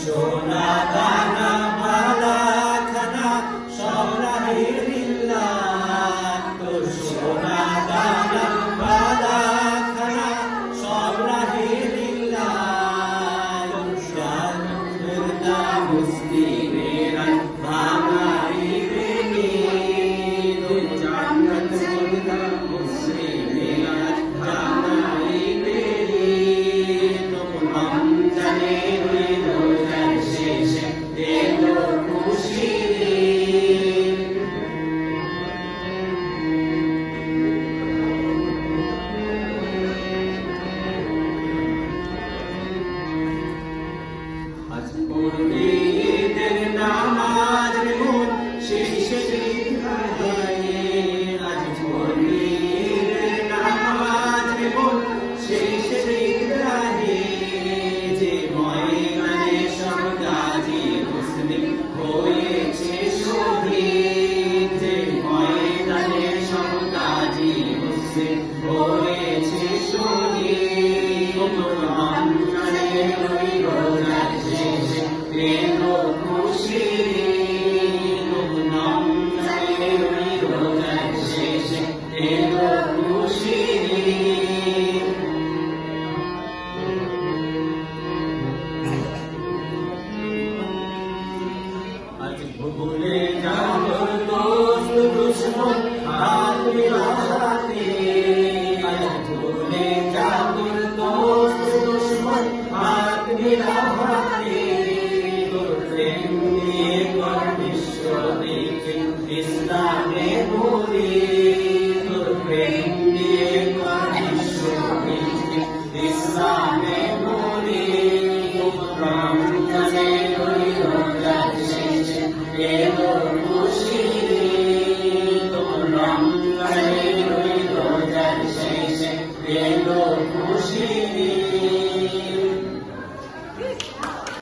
সোনা দানা বালা খানা সব রাহে লিল্লাহ, তোর সোনা দানা বালা খানা সব রাহে লিল্লাহ। মুর্দা মুসলিমেরা ভাঙাইবে ঈদ, জান্নাত মুর্দা মুসলিমেরা ভাঙাইবে ঈদ। রমজানের রোজার শেষে এলো খুশির ঈদ। আজ পড়বে ঈদের নামাজ রে মন শেষে ঈদগাহে, আজ পড়বে ঈদের নামাজ রে মন শেষে ঈদগাহে। যে ময়দানে সব গাজী মুসলিম হয়েছে শহীদ, যে ময়দানে সব গাজী মুসলিম হয়েছে শহীদ। রমজানের ওই রোজার শেষে এলো খুশির ঈদ, রমজানের ওই রোজার শেষে এলো খুশির ঈদ। আজ ভুলে যাব দোস্ত দুশ্মন হাত মিলাতে, আজ ভুলে যাব দোস্ত দুশ্মন হাত মিলাতে। তোর প্রেম নিয়ে কর বিশ্ব দেখে ইসলামে বলি, তোর প্রেম নিয়ে কর বিশ্ব দেখে ইসলামে বলি। রমজানের ওই রোজার শেষে এলো খুশির ঈদ, রমজানের ওই রোজার শেষে এলো খুশির ঈদ।